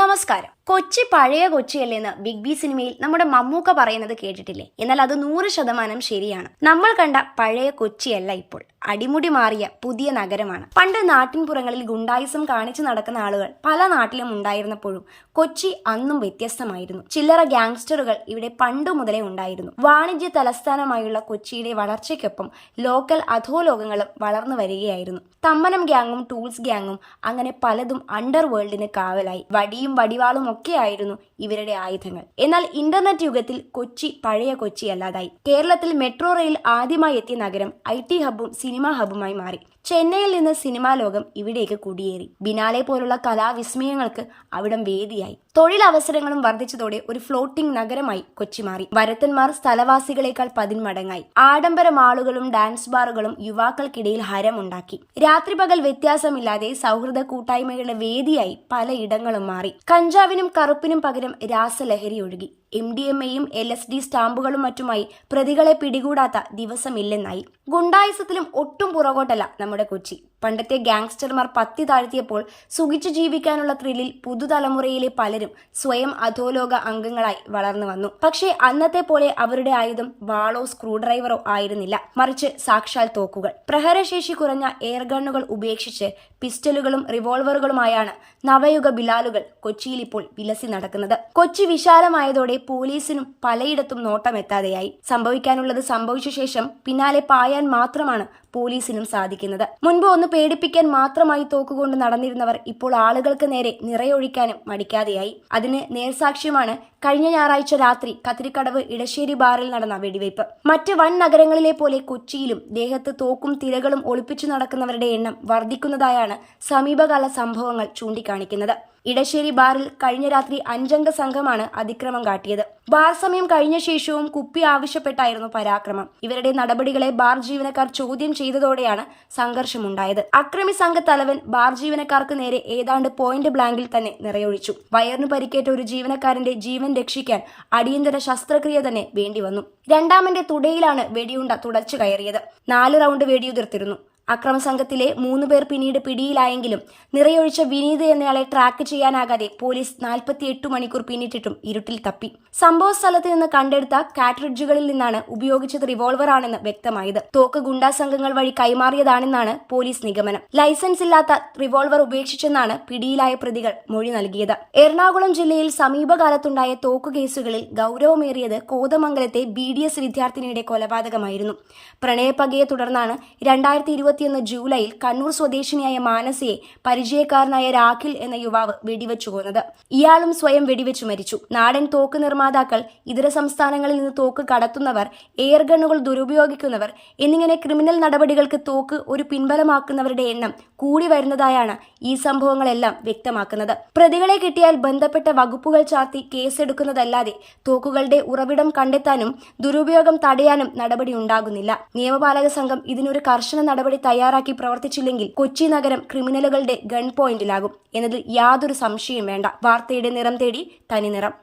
നമസ്കാരം. കൊച്ചി പഴയ കൊച്ചിയല്ലെന്ന് big B സിനിമയിൽ നമ്മുടെ മമ്മൂക്ക പറയുന്നത് കേട്ടിട്ടില്ലേ? എന്നാൽ അത് 100% ശരിയാണ്. നമ്മൾ കണ്ട പഴയ കൊച്ചിയല്ല ഇപ്പോൾ. അടിമുടി മാറിയ പുതിയ നഗരമാണ്. പണ്ട് നാട്ടിൻപുറങ്ങളിൽ ഗുണ്ടായിസം കാണിച്ചു നടക്കുന്ന ആളുകൾ പല നാട്ടിലും ഉണ്ടായിരുന്നപ്പോഴും കൊച്ചി അന്നും വ്യത്യസ്തമായിരുന്നു. ചില്ലറ ഗ്യാങ്സ്റ്ററുകൾ ഇവിടെ പണ്ടു മുതലേ ഉണ്ടായിരുന്നു. വാണിജ്യ തലസ്ഥാനമായുള്ള കൊച്ചിയുടെ വളർച്ചയ്ക്കൊപ്പം ലോക്കൽ അധോലോകങ്ങളും വളർന്നു വരികയായിരുന്നു. തമ്മനം ഗ്യാങ്ങും ടൂൾസ് ഗ്യാങ്ങും അങ്ങനെ പലതും അണ്ടർ വേൾഡിന് കാവലായി. വടിയും വടിവാളും ഒക്കെയായിരുന്നു ഇവരുടെ ആയുധങ്ങൾ. എന്നാൽ ഇന്റർനെറ്റ് യുഗത്തിൽ കൊച്ചി പഴയ കൊച്ചി അല്ലാതായി. കേരളത്തിൽ മെട്രോ റെയിൽ ആദ്യമായി എത്തിയ നഗരം IT ഹബ്ബും സിനിമാ ഹബ്ബുമായി മാറി. ചെന്നൈയിൽ നിന്ന് സിനിമാ ലോകം ഇവിടേക്ക് കുടിയേറി. ബിനാലെ പോലുള്ള കലാവിസ്മയങ്ങൾക്ക് അവിടം വേദിയായി. തൊഴിലവസരങ്ങളും വർദ്ധിച്ചതോടെ ഒരു ഫ്ലോട്ടിംഗ് നഗരമായി കൊച്ചി മാറി. വരത്തന്മാർ സ്ഥലവാസികളെക്കാൾ 10 മടങ്ങായി. ആഡംബര മാളുകളും ഡാൻസ് ബാറുകളും യുവാക്കൾക്കിടയിൽ ഹരമുണ്ടാക്കി. രാത്രി പകൽ വ്യത്യാസമില്ലാതെ സൗഹൃദ കൂട്ടായ്മകളുടെ വേദിയായി പലയിടങ്ങളും മാറി. കഞ്ചാവിനും കറുപ്പിനും പകരം രാസലഹരി ഒഴുകി. MDMAയും LSD സ്റ്റാമ്പുകളും മറ്റുമായി പ്രതികളെ പിടികൂടാത്ത ദിവസമില്ലെന്നായി. ഗുണ്ടായിസത്തിലും ഒട്ടും പുറകോട്ടല്ല നമ്മുടെ കൊച്ചി. പണ്ടത്തെ ഗ്യാങ്സ്റ്റർമാർ പത്തി താഴ്ത്തിയപ്പോൾ സുഖിച്ചു ജീവിക്കാനുള്ള ത്രില്ലിൽ പുതുതലമുറയിലെ പലരും സ്വയം അധോലോക അംഗങ്ങളായി വളർന്നു വന്നു. പക്ഷേ അന്നത്തെ പോലെ അവരുടെ ആയുധം വാളോ സ്ക്രൂ ഡ്രൈവറോ ആയിരുന്നില്ല, മറിച്ച് സാക്ഷാൽ തോക്കുകൾ. പ്രഹരശേഷി കുറഞ്ഞ എയർ ഗണ്ണുകൾ ഉപേക്ഷിച്ച് പിസ്റ്റലുകളും റിവോൾവറുകളുമായാണ് നവയുഗ ബിലാലുകൾ കൊച്ചിയിൽ ഇപ്പോൾ വിലസി നടക്കുന്നത്. കൊച്ചി വിശാലമായതോടെ പോലീസിനും പലയിടത്തും നോട്ടമെത്താതെയായി. സംഭവിക്കാനുള്ളത് സംഭവിച്ച ശേഷം പിന്നാലെ പായാൻ മാത്രമാണ് പോലീസിനും സാധിക്കുന്നത്. മുൻപ് ഒന്ന് പേടിപ്പിക്കാൻ മാത്രമായി തോക്കുകൊണ്ട് നടന്നിരുന്നവർ ഇപ്പോൾ ആളുകൾക്ക് നേരെ നിറയൊഴിക്കാനും മടിക്കാതെയായി. അതിന് നേർസാക്ഷ്യമാണ് കഴിഞ്ഞ ഞായറാഴ്ച രാത്രി കത്തിരിക്കടവ് ഇടശ്ശേരി ബാറിൽ നടന്ന വെടിവയ്പ്. മറ്റ് വൻ നഗരങ്ങളിലെ പോലെ കൊച്ചിയിലും ദേഹത്ത് തോക്കും തിരകളും ഒളിപ്പിച്ചു നടക്കുന്നവരുടെ എണ്ണം വർദ്ധിക്കുന്നതായാണ് സമീപകാല സംഭവങ്ങൾ ചൂണ്ടിക്കാണിക്കുന്നത്. ഇടശ്ശേരി ബാറിൽ കഴിഞ്ഞ രാത്രി 5 സംഘമാണ് അതിക്രമം കാട്ടിയത്. ബാർ സമയം കഴിഞ്ഞ ശേഷവും കുപ്പി ആവശ്യപ്പെട്ടായിരുന്നു പരാക്രമം. ഇവരുടെ നടപടികളെ ബാർ ജീവനക്കാർ ചോദ്യം ചെയ്തതോടെയാണ് സംഘർഷമുണ്ടായത്. അക്രമി സംഘ തലവൻ ബാർ ജീവനക്കാർക്ക് നേരെ ഏതാണ്ട് പോയിന്റ് ബ്ലാങ്കിൽ തന്നെ നിറയൊഴിച്ചു. വയറിന് പരിക്കേറ്റ ഒരു ജീവനക്കാരന്റെ ജീവൻ രക്ഷിക്കാൻ അടിയന്തര ശസ്ത്രക്രിയ തന്നെ വേണ്ടിവന്നു. രണ്ടാമന്റെ തുടയിലാണ് വെടിയുണ്ട തുടച്ചു കയറിയത്. 4 റൗണ്ട് വെടിയുതിർത്തിരുന്നു. അക്രമ സംഘത്തിലെ 3 പേർ പിന്നീട് പിടിയിലായെങ്കിലും നിറയൊഴിച്ച വിനീത് എന്നയാളെ ട്രാക്ക് ചെയ്യാനാകാതെ പോലീസ് 48 മണിക്കൂർ പിന്നിട്ടിട്ടും ഇരുട്ടിൽ തപ്പി. സംഭവ സ്ഥലത്ത് നിന്ന് കണ്ടെടുത്ത കാട്രിഡ്ജുകളിൽ നിന്നാണ് ഉപയോഗിച്ചത് റിവോൾവർ ആണെന്ന് വ്യക്തമായത്. തോക്ക് ഗുണ്ടാ സംഘങ്ങൾ വഴി കൈമാറിയതാണെന്നാണ് പോലീസ് നിഗമനം. ലൈസൻസ് ഇല്ലാത്ത റിവോൾവർ ഉപേക്ഷിച്ചെന്നാണ് പിടിയിലായ പ്രതികൾ മൊഴി നൽകിയത്. എറണാകുളം ജില്ലയിൽ സമീപകാലത്തുണ്ടായ തോക്ക് കേസുകളിൽ ഗൗരവമേറിയത് കോതമംഗലത്തെ BDS വിദ്യാർത്ഥിനിയുടെ കൊലപാതകമായിരുന്നു. പ്രണയപ്പകയെ തുടർന്നാണ് 2021 ജൂലൈയിൽ കണ്ണൂർ സ്വദേശിനിയായ മാനസയെ പരിചയക്കാരനായ രാഖിൽ എന്ന യുവാവ് വെടിവെച്ചു കൊന്നത്. ഇയാളും സ്വയം വെടിവെച്ചു മരിച്ചു. നാടൻ തോക്ക് നിർമ്മാതാക്കൾ, ഇതര സംസ്ഥാനങ്ങളിൽ നിന്ന് തോക്ക് കടത്തുന്നവർ, എയർ ഗണ്ണുകൾ ദുരുപയോഗിക്കുന്നവർ എന്നിങ്ങനെ ക്രിമിനൽ നടപടികൾക്ക് തോക്ക് ഒരു പിൻബലമാക്കുന്നവരുടെ എണ്ണം കൂടി വരുന്നതായാണ് ഈ സംഭവങ്ങളെല്ലാം വ്യക്തമാക്കുന്നത്. പ്രതികളെ കിട്ടിയാൽ ബന്ധപ്പെട്ട വകുപ്പുകൾ ചാർത്തി കേസെടുക്കുന്നതല്ലാതെ തോക്കുകളുടെ ഉറവിടം കണ്ടെത്താനും ദുരുപയോഗം തടയാനും നടപടി ഉണ്ടാകുന്നില്ല. നിയമപാലക സംഘം ഇതിനൊരു കർശന നടപടി തയ്യാറാക്കി പ്രവർത്തിച്ചില്ലെങ്കിൽ കൊച്ചി നഗരം ക്രിമിനലുകളുടെ ഗൺ പോയിന്റിലാകും എന്നതിൽ യാതൊരു സംശയവും വേണ്ട. വാർത്തയുടെ നിറം തേടി തനി നിറം.